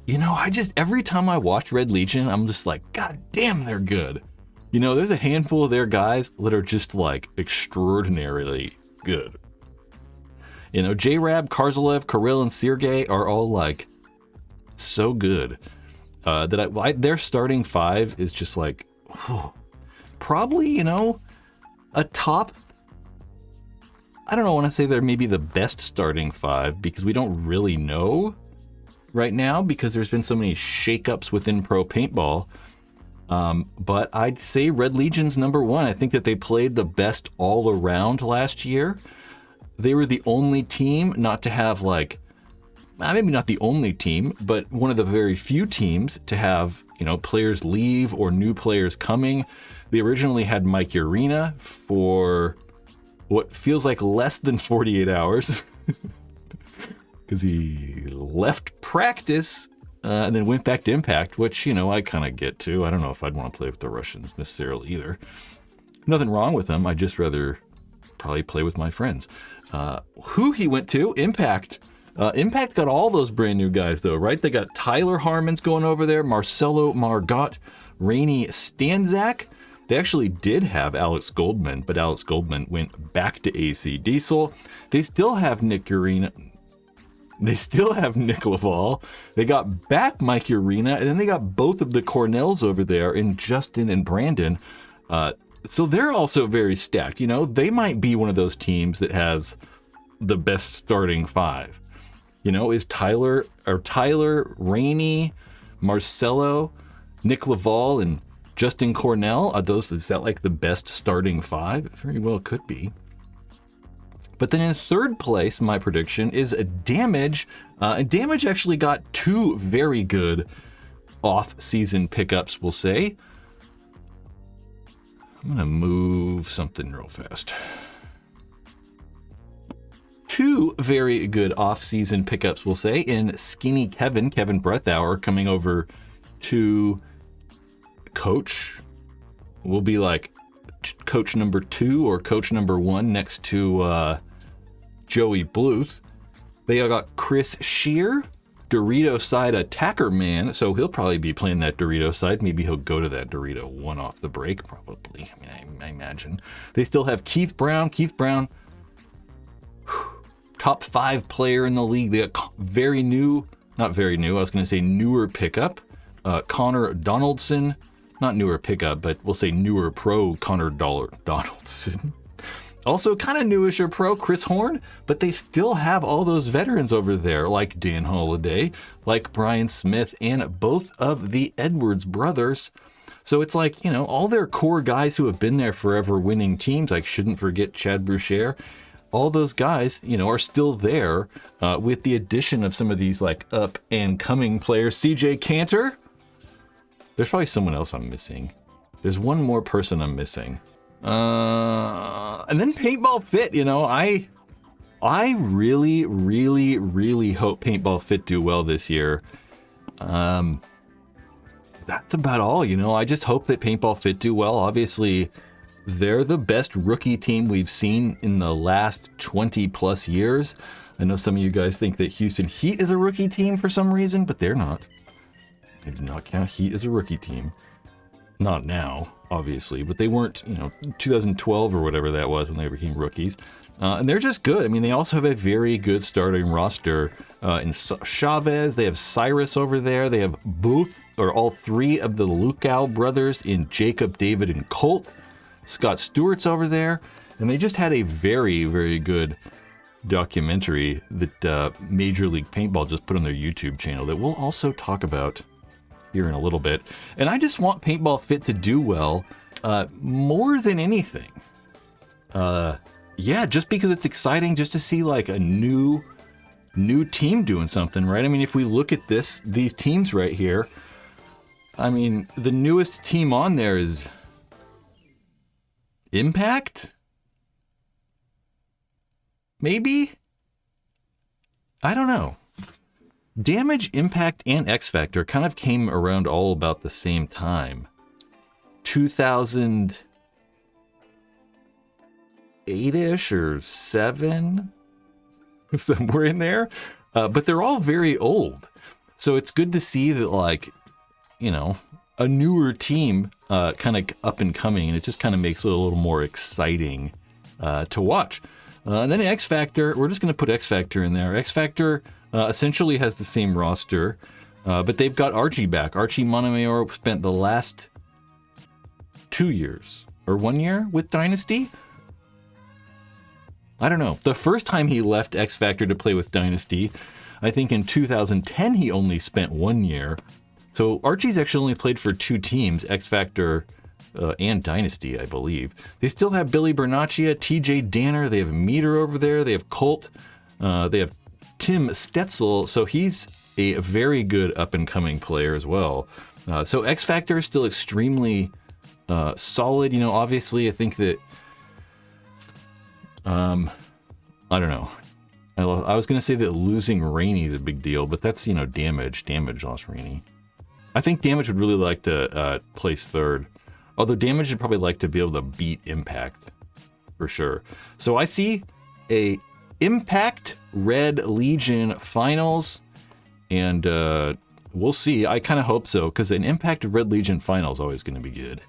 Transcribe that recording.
every time I watch Red Legion, I'm just like, God damn, they're good. There's a handful of their guys that are just like extraordinarily good. J-Rab, Karzalev, Kirill, and Sergey are all like so good that their starting five is just like probably a top. I don't know. I want to say they're maybe the best starting five because we don't really know right now because there's been so many shakeups within pro paintball. But I'd say Red Legion's number one. I think that they played the best all around last year. They were the only team not to have maybe not the only team, but one of the very few teams to have, players leave or new players coming. They originally had Mike Urena for what feels like less than 48 hours because he left practice and then went back to Impact, which, I kind of get to. I don't know if I'd want to play with the Russians necessarily either. Nothing wrong with them. I'd just rather probably play with my friends. Who he went to? Impact. Impact got all those brand new guys, though, right? They got Tyler Harmon's going over there, Marcelo Margot, Rainey Stanzak. They actually did have Alex Goldman, but Alex Goldman went back to AC Diesel. They still have Nick Urena. They still have Nick Laval. They got back Mike Urena, and then they got both of the Cornells over there in Justin and Brandon. So they're also very stacked. They might be one of those teams that has the best starting five. Is Tyler, Rainey, Marcelo, Nick Laval, and Justin Cornell, is that like the best starting five? It very well could be. But then in third place, my prediction is Damage. Damage actually got two very good off-season pickups, we'll say. I'm going to move something real fast. Two very good off-season pickups, we'll say, in Skinny Kevin Breathauer, coming over to coach. Will be like coach number 2 or coach number 1 next to Joey Bluth. They got Chris Shear, Dorito side attacker man, so he'll probably be playing that Dorito side. Maybe he'll go to that Dorito one off the break, probably. I imagine. They still have Keith Brown, top 5 player in the league. They got not very new, I was going to say newer pickup, Connor Donaldson. Not newer pickup, but we'll say newer pro Connor Donaldson. Also kind of newish or pro Chris Horn, but they still have all those veterans over there, like Dan Holiday, like Brian Smith, and both of the Edwards brothers. So it's like, all their core guys who have been there forever winning teams, like shouldn't forget Chad Boucher. All those guys, are still there with the addition of some of these like up and coming players. CJ Cantor. There's probably someone else I'm missing. There's one more person I'm missing. And then Paintball Fit, I really, really, really hope Paintball Fit do well this year. That's about all, I just hope that Paintball Fit do well. Obviously, they're the best rookie team we've seen in the last 20 plus years. I know some of you guys think that Houston Heat is a rookie team for some reason, but they're not. They do not count Heat as a rookie team. Not now, obviously, but they weren't, 2012 or whatever that was when they became rookies. And they're just good. I mean, they also have a very good starting roster in Chavez. They have Cyrus over there. They have all 3 of the Lukau brothers in Jacob, David, and Colt. Scott Stewart's over there. And they just had a very, very good documentary that Major League Paintball just put on their YouTube channel that we'll also talk about here in a little bit. And I just want Paintball Fit to do well more than anything. Just because it's exciting just to see like a new team doing something, right? I mean, if we look at these teams right here, I mean, the newest team on there is Impact? Maybe? I don't know. Damage, Impact, and X Factor kind of came around all about the same time. 2008-ish or 7? Somewhere in there. But they're all very old. So it's good to see that, like, you know, a newer team kind of up and coming, and it just kind of makes it a little more exciting to watch. And then X Factor, we're just going to put X Factor in there. X Factor essentially has the same roster, but they've got Archie back. Archie Montemayor spent the last 2 years or 1 year with Dynasty. I don't know. The first time he left X Factor to play with Dynasty, I think in 2010 he only spent 1 year. So Archie's actually only played for 2 teams, X Factor and Dynasty, I believe. They still have Billy Bernaccia, TJ Danner, they have Meter over there, they have Colt, they have Tim Stetzel, so he's a very good up-and-coming player as well. So X Factor is still extremely solid. You know, obviously I think that, I don't know. I was going to say that losing Rainey is a big deal, but that's, you know, Damage. Damage lost Rainey. I think Damage would really like to place third. Although Damage would probably like to be able to beat Impact, for sure. So I see a Impact Red Legion finals, and we'll see. I kind of hope so, because an Impact Red Legion final is always going to be good.